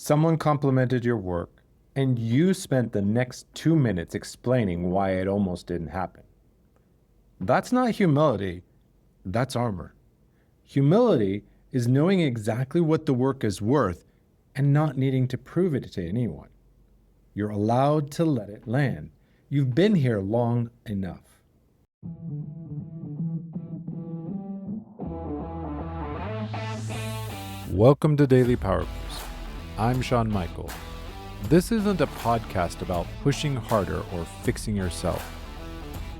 Someone complimented your work, and you spent the next 2 minutes explaining why it almost didn't happen. That's not humility, that's armor. Humility is knowing exactly what the work is worth and not needing to prove it to anyone. You're allowed to let it land. You've been here long enough. Welcome to Daily Power Boost. I'm Sean Michael. This isn't a podcast about pushing harder or fixing yourself.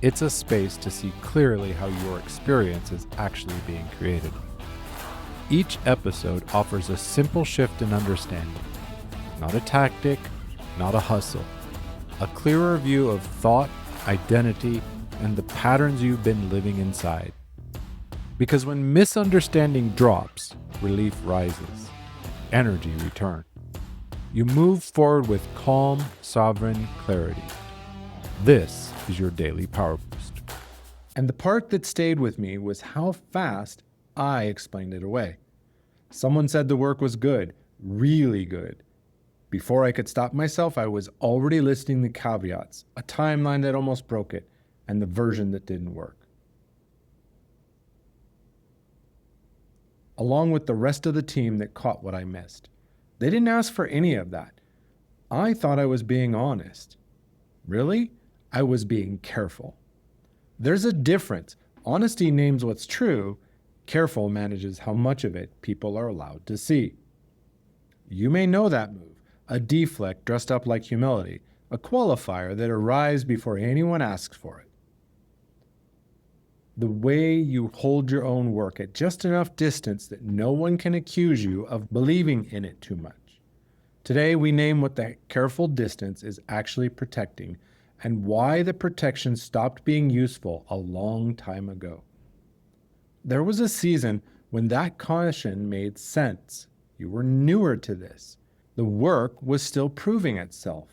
It's a space to see clearly how your experience is actually being created. Each episode offers a simple shift in understanding, not a tactic, not a hustle, a clearer view of thought, identity, and the patterns you've been living inside. Because when misunderstanding drops, relief rises, energy returns. You move forward with calm, sovereign clarity. This is your daily power boost. And the part that stayed with me was how fast I explained it away. Someone said the work was good, really good. Before I could stop myself, I was already listing the caveats, a timeline that almost broke it, and the version that didn't work. Along with the rest of the team that caught what I missed. They didn't ask for any of that. I thought I was being honest. Really? I was being careful. There's a difference. Honesty names what's true. Careful manages how much of it people are allowed to see. You may know that move, a deflect dressed up like humility, a qualifier that arrives before anyone asks for it. The way you hold your own work at just enough distance that no one can accuse you of believing in it too much. Today, we name what that careful distance is actually protecting and why the protection stopped being useful a long time ago. There was a season when that caution made sense. You were newer to this. The work was still proving itself.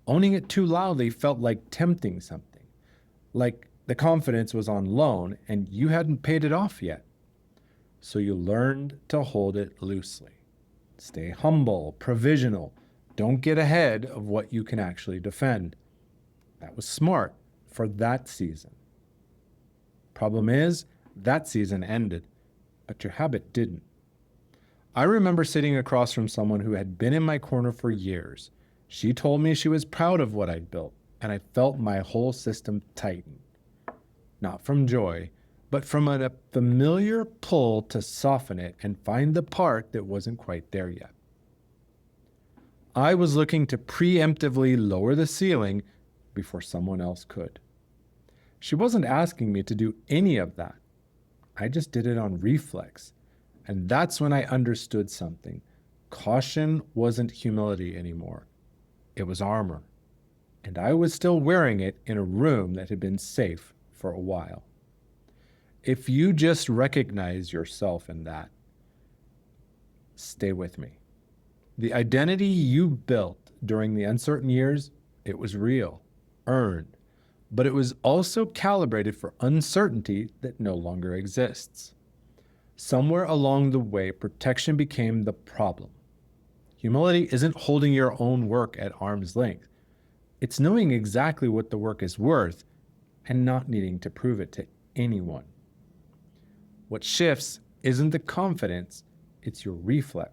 Owning it too loudly felt like tempting something, like the confidence was on loan and you hadn't paid it off yet. So you learned to hold it loosely. Stay humble, provisional. Don't get ahead of what you can actually defend. That was smart for that season. Problem is, that season ended, but your habit didn't. I remember sitting across from someone who had been in my corner for years. She told me she was proud of what I'd built, and I felt my whole system tighten. Not from joy, but from a familiar pull to soften it and find the part that wasn't quite there yet. I was looking to preemptively lower the ceiling before someone else could. She wasn't asking me to do any of that. I just did it on reflex. And that's when I understood something. Caution wasn't humility anymore. It was armor. And I was still wearing it in a room that had been safe for a while. If you just recognize yourself in that, stay with me. The identity you built during the uncertain years, it was real, earned, but it was also calibrated for uncertainty that no longer exists. Somewhere along the way, protection became the problem. Humility isn't holding your own work at arm's length. It's knowing exactly what the work is worth and not needing to prove it to anyone. What shifts isn't the confidence, it's your reflex.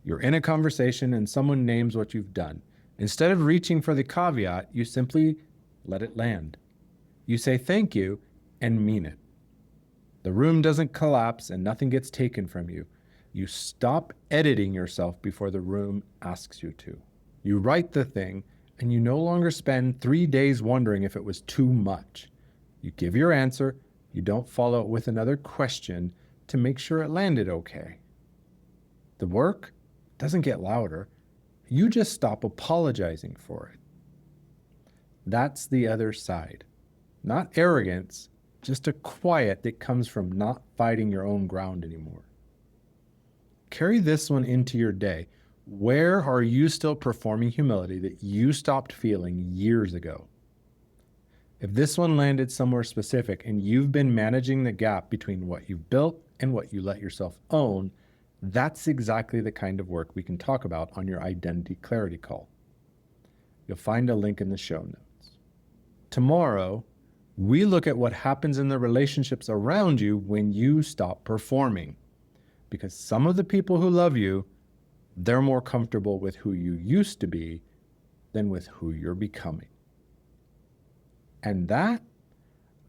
You're in a conversation and someone names what you've done. Instead of reaching for the caveat, you simply let it land. You say thank you and mean it. The room doesn't collapse and nothing gets taken from you. You stop editing yourself before the room asks you to. You write the thing and you no longer spend 3 days wondering if it was too much. You give your answer, you don't follow it with another question to make sure it landed okay. The work doesn't get louder. You just stop apologizing for it. That's the other side. Not arrogance, just a quiet that comes from not fighting your own ground anymore. Carry this one into your day. Where are you still performing humility that you stopped feeling years ago? If this one landed somewhere specific and you've been managing the gap between what you've built and what you let yourself own, That's exactly the kind of work we can talk about on your identity clarity call. You'll find a link in the show notes. Tomorrow, we look at what happens in the relationships around you when you stop performing. Because some of the people who love you, they're more comfortable with who you used to be than with who you're becoming. And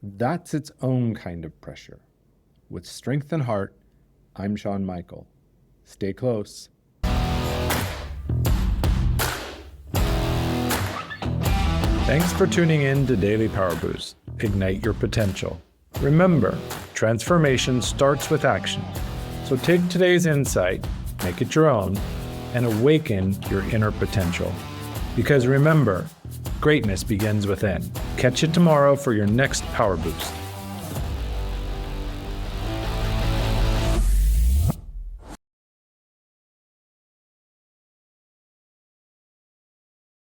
that's its own kind of pressure. With Strength and Heart, I'm Shawn Michael. Stay close. Thanks for tuning in to Daily Power Boost. Ignite your potential. Remember, transformation starts with action. So take today's insight, make it your own, and awaken your inner potential. Because remember, greatness begins within. Catch you tomorrow for your next Power Boost.